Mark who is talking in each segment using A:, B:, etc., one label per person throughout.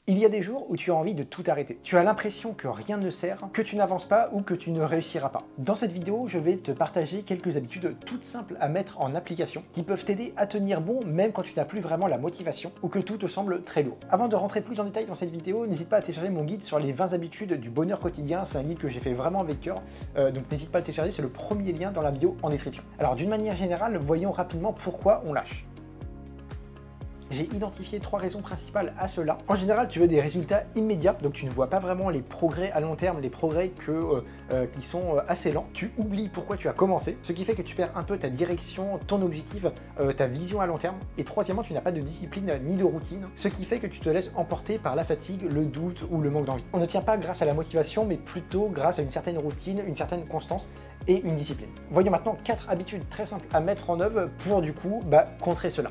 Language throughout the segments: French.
A: Il y a des jours où tu as envie de tout arrêter. Tu as l'impression que rien ne sert, que tu n'avances pas ou que tu ne réussiras pas. Dans cette vidéo, je vais te partager quelques habitudes toutes simples à mettre en application qui peuvent t'aider à tenir bon même quand tu n'as plus vraiment la motivation ou que tout te semble très lourd. Avant de rentrer plus en détail dans cette vidéo, n'hésite pas à télécharger mon guide sur les 20 habitudes du bonheur quotidien. C'est un guide que j'ai fait vraiment avec cœur, donc n'hésite pas à le télécharger, c'est le premier lien dans la bio en description. Alors d'une manière générale, voyons rapidement pourquoi on lâche. J'ai identifié 3 raisons principales à cela. En général, tu veux des résultats immédiats, donc tu ne vois pas vraiment les progrès à long terme, les progrès qui sont assez lents. Tu oublies pourquoi tu as commencé, ce qui fait que tu perds un peu ta direction, ton objectif, ta vision à long terme. Et troisièmement, tu n'as pas de discipline ni de routine, ce qui fait que tu te laisses emporter par la fatigue, le doute ou le manque d'envie. On ne tient pas grâce à la motivation, mais plutôt grâce à une certaine routine, une certaine constance et une discipline. Voyons maintenant 4 habitudes très simples à mettre en œuvre pour du coup contrer cela.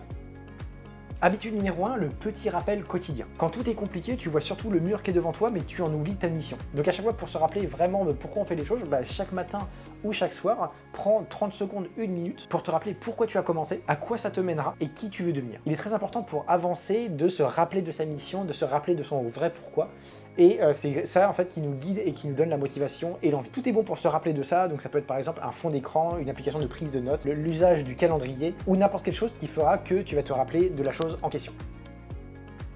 A: Habitude numéro 1, le petit rappel quotidien. Quand tout est compliqué, tu vois surtout le mur qui est devant toi, mais tu en oublies ta mission. Donc à chaque fois, pour se rappeler vraiment pourquoi on fait les choses, chaque matin ou chaque soir, prends 30 secondes, 1 minute pour te rappeler pourquoi tu as commencé, à quoi ça te mènera et qui tu veux devenir. Il est très important pour avancer de se rappeler de sa mission, de se rappeler de son vrai pourquoi. Et c'est ça en fait qui nous guide et qui nous donne la motivation et l'envie. Tout est bon pour se rappeler de ça, donc ça peut être par exemple un fond d'écran, une application de prise de notes, l'usage du calendrier ou n'importe quelle chose qui fera que tu vas te rappeler de la chose en question.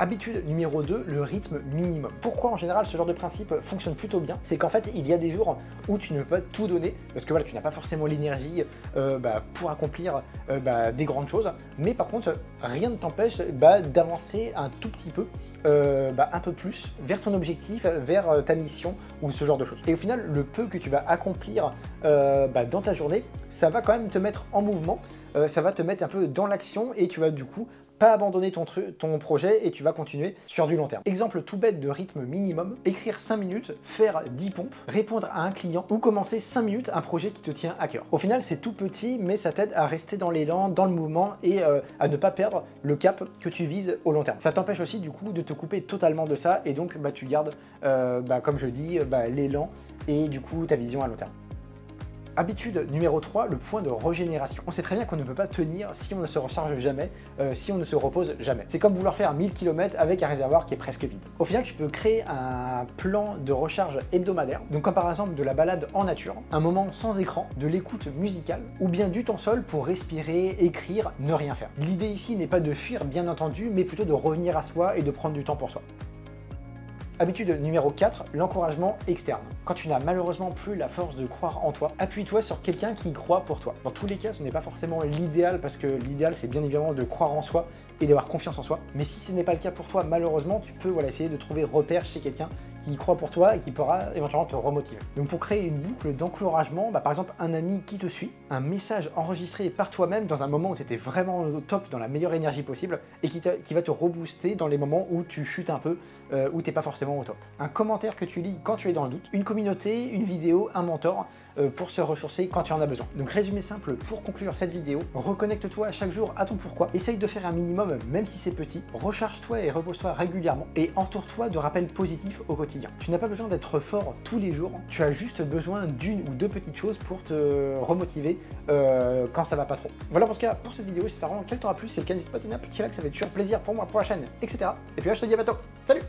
A: Habitude numéro 2, le rythme minimum. Pourquoi en général ce genre de principe fonctionne plutôt bien? C'est qu'en fait il y a des jours où tu ne peux pas tout donner parce que voilà, tu n'as pas forcément l'énergie pour accomplir des grandes choses, mais par contre rien ne t'empêche d'avancer un tout petit peu, un peu plus vers ton objectif, vers ta mission ou ce genre de choses. Et au final le peu que tu vas accomplir dans ta journée, ça va quand même te mettre en mouvement, ça va te mettre un peu dans l'action et tu vas du coup pas abandonner ton projet et tu vas continuer sur du long terme. Exemple tout bête de rythme minimum, écrire 5 minutes, faire 10 pompes, répondre à un client ou commencer 5 minutes un projet qui te tient à cœur. Au final, c'est tout petit, mais ça t'aide à rester dans l'élan, dans le mouvement et à ne pas perdre le cap que tu vises au long terme. Ça t'empêche aussi du coup de te couper totalement de ça et donc tu gardes, comme je dis, l'élan et du coup ta vision à long terme. Habitude numéro 3, le point de régénération. On sait très bien qu'on ne peut pas tenir si on ne se recharge jamais, si on ne se repose jamais. C'est comme vouloir faire 1000 km avec un réservoir qui est presque vide. Au final, tu peux créer un plan de recharge hebdomadaire, donc comme par exemple de la balade en nature, un moment sans écran, de l'écoute musicale, ou bien du temps seul pour respirer, écrire, ne rien faire. L'idée ici n'est pas de fuir bien entendu, mais plutôt de revenir à soi et de prendre du temps pour soi. Habitude numéro 4, l'encouragement externe. Quand tu n'as malheureusement plus la force de croire en toi, appuie-toi sur quelqu'un qui croit pour toi. Dans tous les cas, ce n'est pas forcément l'idéal parce que l'idéal c'est bien évidemment de croire en soi et d'avoir confiance en soi. Mais si ce n'est pas le cas pour toi, malheureusement, tu peux essayer de trouver repère chez quelqu'un qui croit pour toi et qui pourra éventuellement te remotiver. Donc pour créer une boucle d'encouragement, par exemple un ami qui te suit, un message enregistré par toi-même dans un moment où tu étais vraiment au top, dans la meilleure énergie possible et qui va te rebooster dans les moments où tu chutes un peu, où tu n'es pas forcément au top. Un commentaire que tu lis quand tu es dans le doute, une communauté, une vidéo, un mentor pour se ressourcer quand tu en as besoin. Donc résumé simple pour conclure cette vidéo, reconnecte-toi chaque jour à ton pourquoi, essaye de faire un minimum même si c'est petit, recharge-toi et repose-toi régulièrement et entoure-toi de rappels positifs au quotidien. Tu n'as pas besoin d'être fort tous les jours, tu as juste besoin d'une ou deux petites choses pour te remotiver quand ça va pas trop. Voilà en tout cas pour cette vidéo, j'espère vraiment qu'elle t'aura plu. Si c'est le cas, n'hésite pas à donner un petit like, ça fait toujours plaisir pour moi, pour la chaîne, etc. Et puis là je te dis à bientôt, salut!